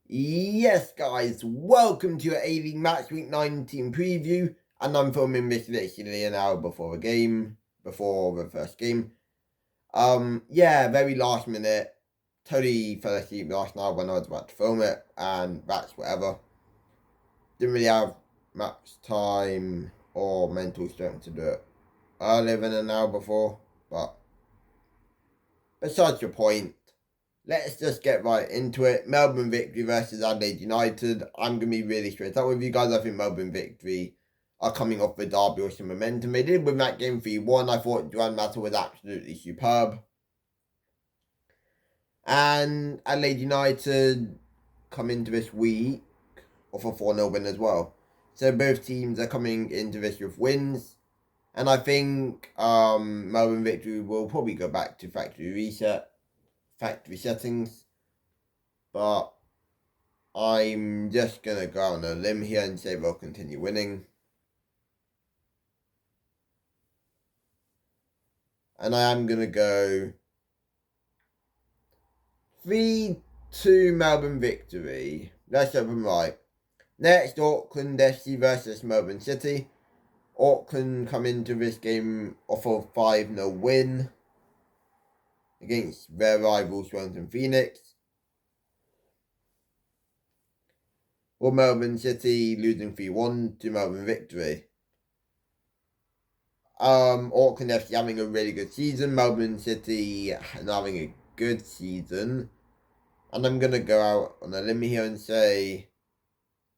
Yes, guys, welcome to your A-League Match Week 19 preview, and I'm filming this literally an hour before the first game. Very last minute, totally fell asleep last night when I was about to film it, and that's whatever. Didn't really have much time or mental strength to do it earlier than an hour before, but besides the point. Let's just get right into it. Melbourne victory versus Adelaide United. I'm going to be really straight up with you guys. I think Melbourne victory are coming off the derby with some momentum. They did win that game 3-1. I thought Duran Mata was absolutely superb. And Adelaide United come into this week off a 4-0 win as well. So both teams are coming into this with wins. And I think Melbourne victory will probably go back to factory settings. But I'm just going to go on a limb here and say they'll continue winning. And I am going to go 3-2 Melbourne victory. Let's have them right. Next, Auckland FC versus Melbourne City. Auckland come into this game off a 5-0 win against their rivals Wellington Phoenix. Or Melbourne City losing 3-1 to Melbourne victory. Auckland FC having a really good season. Melbourne City having a good season. And I'm going to go out on a limb here and say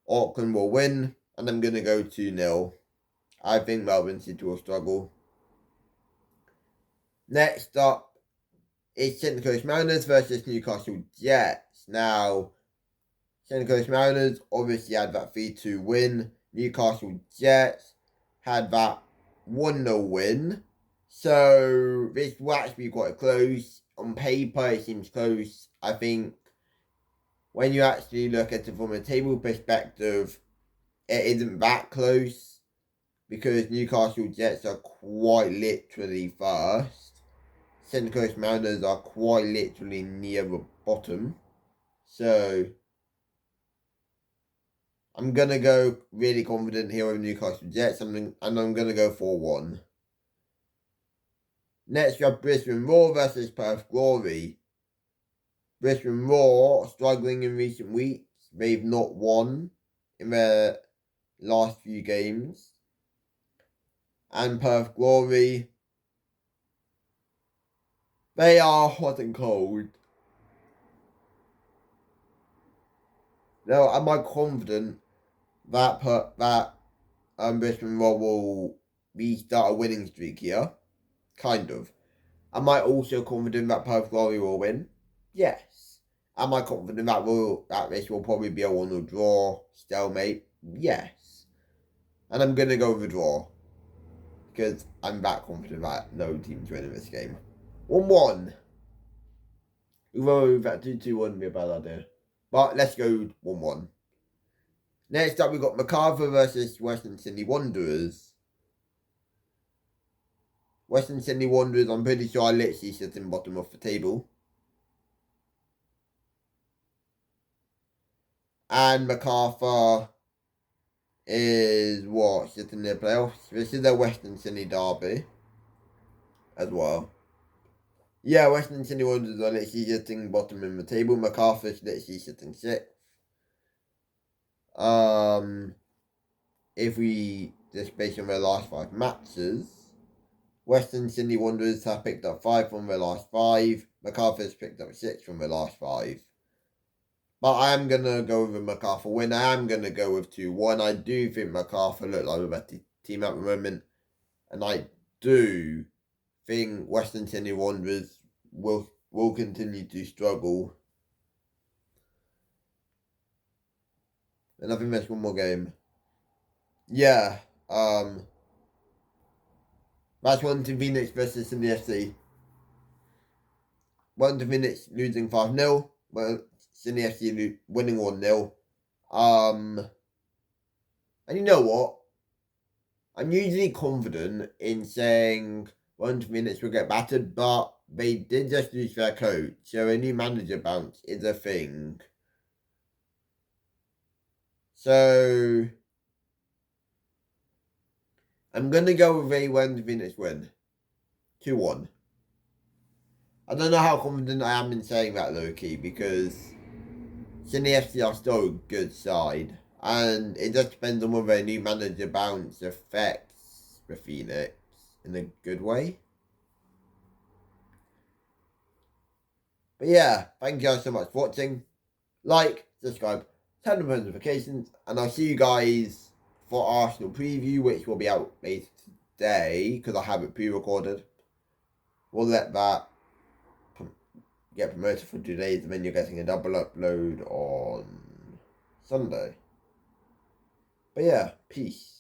Auckland will win. And I'm going to go 2-0. I think Melbourne City will struggle. Next up is Central Coast Mariners versus Newcastle Jets. Now, Central Coast Mariners obviously had that 3-2 win. Newcastle Jets had that 1-0 win. So this will actually be quite close. On paper, it seems close. I think when you actually look at it from a table perspective, it isn't that close because Newcastle Jets are quite literally first. Central Coast Mariners are quite literally near the bottom. So I'm going to go really confident here with Newcastle Jets, and I'm going to go 4-1. Next, we have Brisbane Roar versus Perth Glory. Brisbane Roar struggling in recent weeks. They've not won in their last few games. And Perth Glory, they are hot and cold. Now, am I confident that Brisbane Roar will restart a winning streak here? Kind of. Am I also confident that Perth Glory will win? Yes. Am I confident that this will probably be a 1-0 draw, stalemate? Yes. And I'm going to go with a draw. Because I'm that confident that no team's winning this game. 1-1. Although that 2-2 wouldn't be a bad idea. But let's go 1-1. Next up, we've got MacArthur versus Western Sydney Wanderers. Western Sydney Wanderers, I'm pretty sure I literally sit in bottom of the table. And MacArthur is what? Sitting in the playoffs. This is their Western Sydney derby as well. Yeah, Western Sydney Wanderers are literally sitting bottom in the table. MacArthur's literally sitting 6th. If we just based on their last 5 matches, Western Sydney Wanderers have picked up 5 from their last 5. MacArthur's picked up 6 from their last 5. But I am going to go with a MacArthur win. I am going to go with 2-1. I do think MacArthur look like a better team at the moment. And I do think Western Sydney Wanderers will continue to struggle. And I think there's one more game. Yeah. That's Wellington Phoenix versus Sydney FC. Wellington Phoenix losing 5-0. Well, Sydney FC winning 1-0. And you know what? I'm usually confident in saying Wellington Phoenix will get battered, but they did just lose their coach, so a new manager bounce is a thing. So I'm going to go with a Wednesday win. 2-1. I don't know how confident I am in saying that, low-key, because Sydney FC are still a good side. And it just depends on whether a new manager bounce affects the Phoenix in a good way. But yeah, thank you guys so much for watching. Like, subscribe, turn on notifications, and I'll see you guys for Arsenal preview, which will be out later today, because I have it pre-recorded. We'll let that get promoted for 2 days, and then you're getting a double upload on Sunday. But yeah, peace.